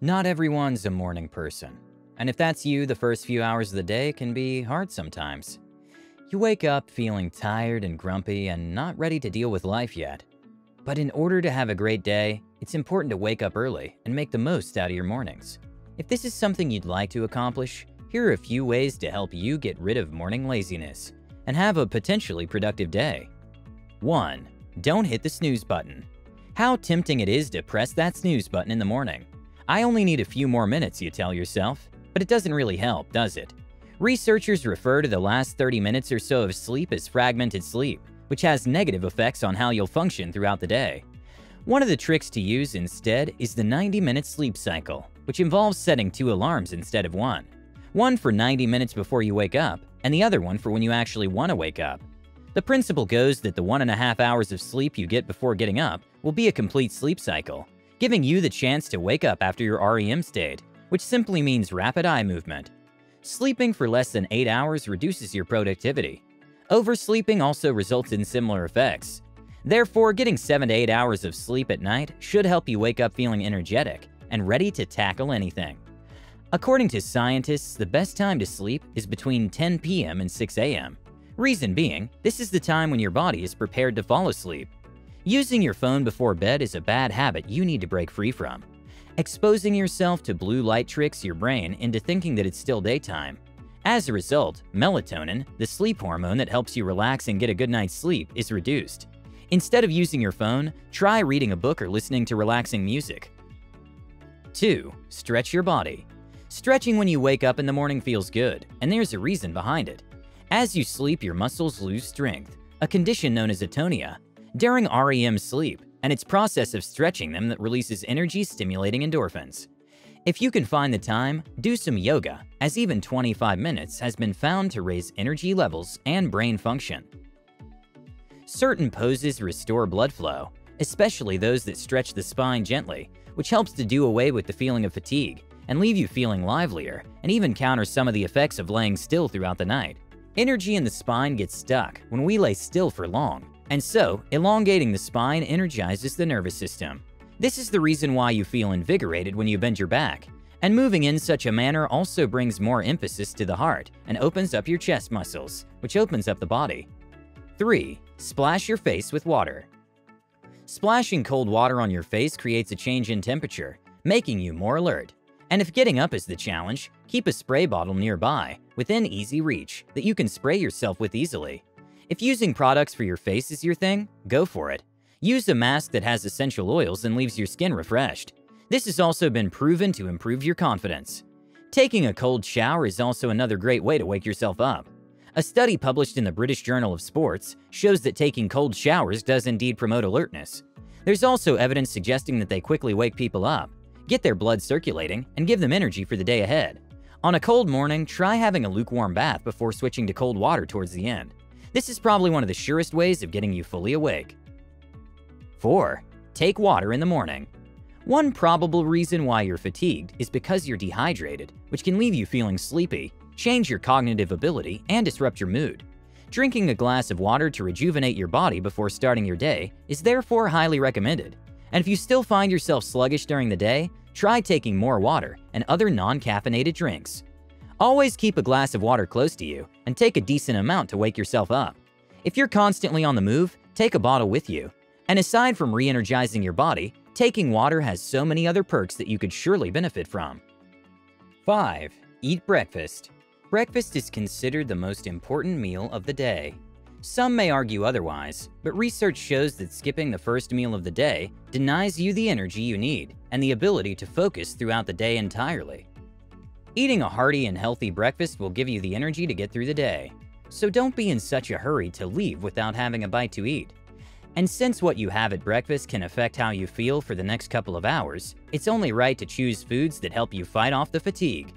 Not everyone's a morning person. And if that's you, the first few hours of the day can be hard sometimes. You wake up feeling tired and grumpy and not ready to deal with life yet. But in order to have a great day, it's important to wake up early and make the most out of your mornings. If this is something you'd like to accomplish, here are a few ways to help you get rid of morning laziness and have a potentially productive day. 1. Don't hit the snooze button. How tempting it is to press that snooze button in the morning. I only need a few more minutes, you tell yourself, but it doesn't really help, does it? Researchers refer to the last 30 minutes or so of sleep as fragmented sleep, which has negative effects on how you'll function throughout the day. One of the tricks to use instead is the 90-minute sleep cycle, which involves setting 2 alarms instead of 1. One for 90 minutes before you wake up, and the other one for when you actually want to wake up. The principle goes that the 1.5 hours of sleep you get before getting up will be a complete sleep cycle, giving you the chance to wake up after your REM state, which simply means rapid eye movement. Sleeping for less than 8 hours reduces your productivity. Oversleeping also results in similar effects. Therefore, getting 7 to 8 hours of sleep at night should help you wake up feeling energetic and ready to tackle anything. According to scientists, the best time to sleep is between 10 p.m. and 6 a.m. Reason being, this is the time when your body is prepared to fall asleep. Using your phone before bed is a bad habit you need to break free from. Exposing yourself to blue light tricks your brain into thinking that it's still daytime. As a result, melatonin, the sleep hormone that helps you relax and get a good night's sleep, is reduced. Instead of using your phone, try reading a book or listening to relaxing music. 2. Stretch your body. Stretching when you wake up in the morning feels good, and there's a reason behind it. As you sleep, your muscles lose strength, a condition known as atonia, during REM sleep, and it's process of stretching them that releases energy-stimulating endorphins. If you can find the time, do some yoga, as even 25 minutes has been found to raise energy levels and brain function. Certain poses restore blood flow, especially those that stretch the spine gently, which helps to do away with the feeling of fatigue and leave you feeling livelier, and even counter some of the effects of laying still throughout the night. Energy in the spine gets stuck when we lay still for long, and so elongating the spine energizes the nervous system. This is the reason why you feel invigorated when you bend your back, and moving in such a manner also brings more emphasis to the heart and opens up your chest muscles, which opens up the body. 3. Splash your face with water. Splashing cold water on your face creates a change in temperature, making you more alert. And if getting up is the challenge, keep a spray bottle nearby, within easy reach, that you can spray yourself with easily. If using products for your face is your thing, go for it. Use a mask that has essential oils and leaves your skin refreshed. This has also been proven to improve your confidence. Taking a cold shower is also another great way to wake yourself up. A study published in the British Journal of Sports shows that taking cold showers does indeed promote alertness. There's also evidence suggesting that they quickly wake people up, get their blood circulating, and give them energy for the day ahead. On a cold morning, try having a lukewarm bath before switching to cold water towards the end. This is probably one of the surest ways of getting you fully awake. 4. Take water in the morning. One probable reason why you're fatigued is because you're dehydrated, which can leave you feeling sleepy, change your cognitive ability, and disrupt your mood. Drinking a glass of water to rejuvenate your body before starting your day is therefore highly recommended. And if you still find yourself sluggish during the day, try taking more water and other non-caffeinated drinks. Always keep a glass of water close to you and take a decent amount to wake yourself up. If you're constantly on the move, take a bottle with you. And aside from re-energizing your body, taking water has so many other perks that you could surely benefit from. 5. Eat breakfast. Breakfast is considered the most important meal of the day. Some may argue otherwise, but research shows that skipping the first meal of the day denies you the energy you need and the ability to focus throughout the day entirely. Eating a hearty and healthy breakfast will give you the energy to get through the day, so don't be in such a hurry to leave without having a bite to eat. And since what you have at breakfast can affect how you feel for the next couple of hours, it's only right to choose foods that help you fight off the fatigue.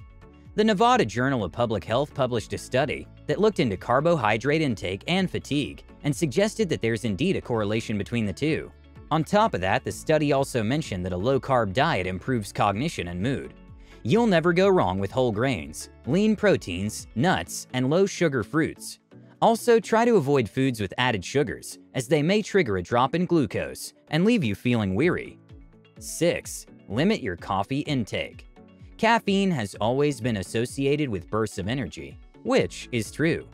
The Nevada Journal of Public Health published a study that looked into carbohydrate intake and fatigue and suggested that there's indeed a correlation between the two. On top of that, the study also mentioned that a low-carb diet improves cognition and mood. You'll never go wrong with whole grains, lean proteins, nuts, and low-sugar fruits. Also, try to avoid foods with added sugars, as they may trigger a drop in glucose and leave you feeling weary. 6. limit your coffee intake. Caffeine has always been associated with bursts of energy, which is true.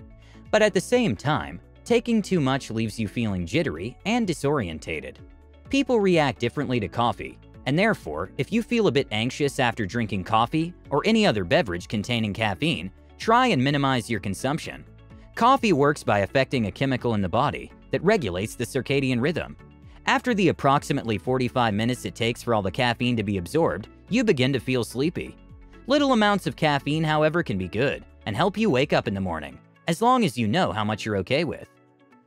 But at the same time, taking too much leaves you feeling jittery and disorientated. People react differently to coffee, and therefore, if you feel a bit anxious after drinking coffee or any other beverage containing caffeine, try and minimize your consumption. Coffee works by affecting a chemical in the body that regulates the circadian rhythm. After the approximately 45 minutes it takes for all the caffeine to be absorbed, you begin to feel sleepy. Little amounts of caffeine, however, can be good and help you wake up in the morning, as long as you know how much you're okay with.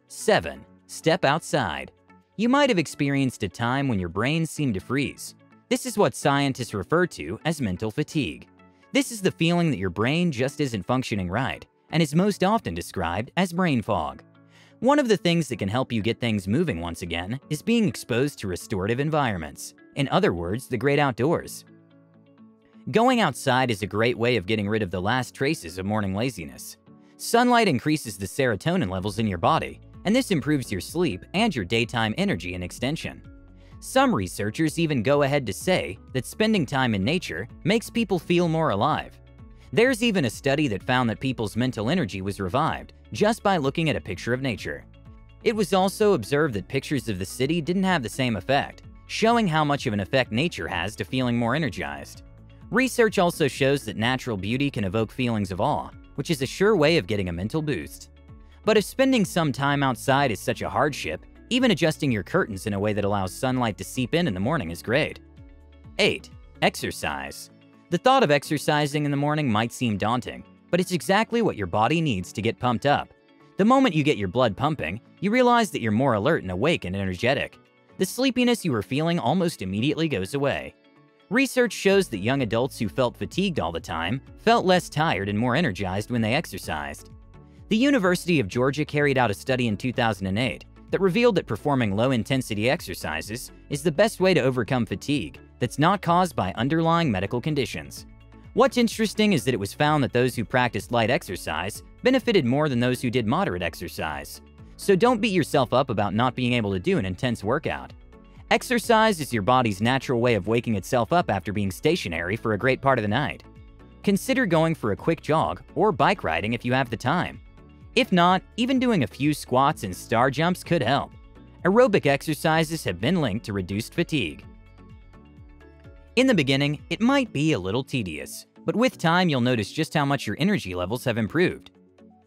7. Step outside. You might have experienced a time when your brain seemed to freeze. This is what scientists refer to as mental fatigue. This is the feeling that your brain just isn't functioning right, and is most often described as brain fog. One of the things that can help you get things moving once again is being exposed to restorative environments. In other words, the great outdoors. Going outside is a great way of getting rid of the last traces of morning laziness. Sunlight increases the serotonin levels in your body, and this improves your sleep and your daytime energy and extension. Some researchers even go ahead to say that spending time in nature makes people feel more alive. There's even a study that found that people's mental energy was revived just by looking at a picture of nature. It was also observed that pictures of the city didn't have the same effect, showing how much of an effect nature has to feeling more energized. Research also shows that natural beauty can evoke feelings of awe, which is a sure way of getting a mental boost. But if spending some time outside is such a hardship, even adjusting your curtains in a way that allows sunlight to seep in the morning is great. 8. Exercise. The thought of exercising in the morning might seem daunting, but it's exactly what your body needs to get pumped up. The moment you get your blood pumping, you realize that you're more alert and awake and energetic. The sleepiness you were feeling almost immediately goes away. Research shows that young adults who felt fatigued all the time felt less tired and more energized when they exercised. The University of Georgia carried out a study in 2008 that revealed that performing low-intensity exercises is the best way to overcome fatigue that's not caused by underlying medical conditions. What's interesting is that it was found that those who practiced light exercise benefited more than those who did moderate exercise. So don't beat yourself up about not being able to do an intense workout. Exercise is your body's natural way of waking itself up after being stationary for a great part of the night. Consider going for a quick jog or bike riding if you have the time. If not, even doing a few squats and star jumps could help. Aerobic exercises have been linked to reduced fatigue. In the beginning, it might be a little tedious, but with time you'll notice just how much your energy levels have improved.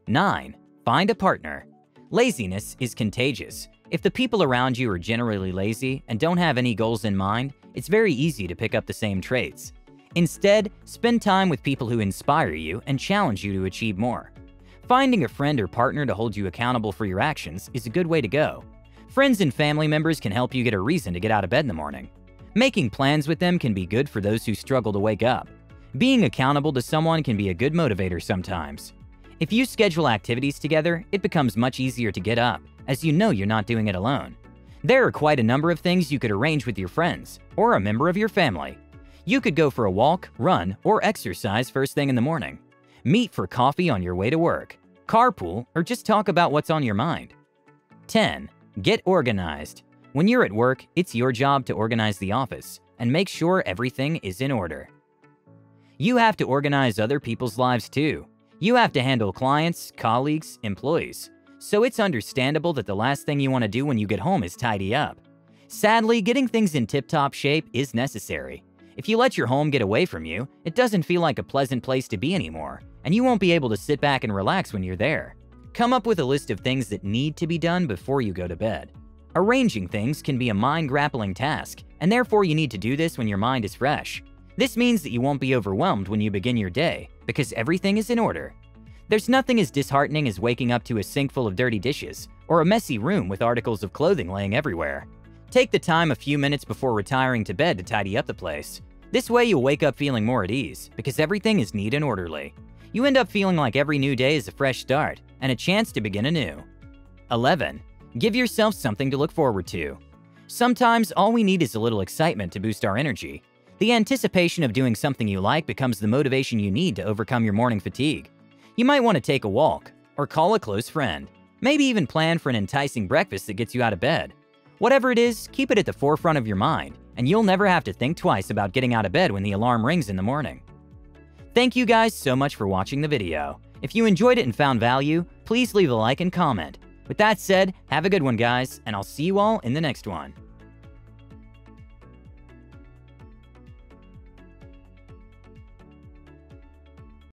9. Find a partner. Laziness is contagious. If the people around you are generally lazy and don't have any goals in mind, it's very easy to pick up the same traits. Instead, spend time with people who inspire you and challenge you to achieve more. Finding a friend or partner to hold you accountable for your actions is a good way to go. Friends and family members can help you get a reason to get out of bed in the morning. Making plans with them can be good for those who struggle to wake up. Being accountable to someone can be a good motivator sometimes. If you schedule activities together, it becomes much easier to get up, as you know you're not doing it alone. There are quite a number of things you could arrange with your friends or a member of your family. You could go for a walk, run, or exercise first thing in the morning. Meet for coffee on your way to work, carpool, or just talk about what's on your mind. 10. Get organized. When you're at work, it's your job to organize the office and make sure everything is in order. You have to organize other people's lives too. You have to handle clients, colleagues, employees. So it's understandable that the last thing you want to do when you get home is tidy up. Sadly, getting things in tip-top shape is necessary. If you let your home get away from you, it doesn't feel like a pleasant place to be anymore, and you won't be able to sit back and relax when you're there. Come up with a list of things that need to be done before you go to bed. Arranging things can be a mind-grappling task, and therefore you need to do this when your mind is fresh. This means that you won't be overwhelmed when you begin your day, because everything is in order. There's nothing as disheartening as waking up to a sink full of dirty dishes, or a messy room with articles of clothing laying everywhere. Take the time a few minutes before retiring to bed to tidy up the place. This way you'll wake up feeling more at ease, because everything is neat and orderly. You end up feeling like every new day is a fresh start, and a chance to begin anew. 11. Give yourself something to look forward to. Sometimes all we need is a little excitement to boost our energy. The anticipation of doing something you like becomes the motivation you need to overcome your morning fatigue. You might want to take a walk, or call a close friend. Maybe even plan for an enticing breakfast that gets you out of bed. Whatever it is, keep it at the forefront of your mind, and you'll never have to think twice about getting out of bed when the alarm rings in the morning. Thank you guys so much for watching the video. If you enjoyed it and found value, please leave a like and comment. With that said, have a good one, guys, and I'll see you all in the next one.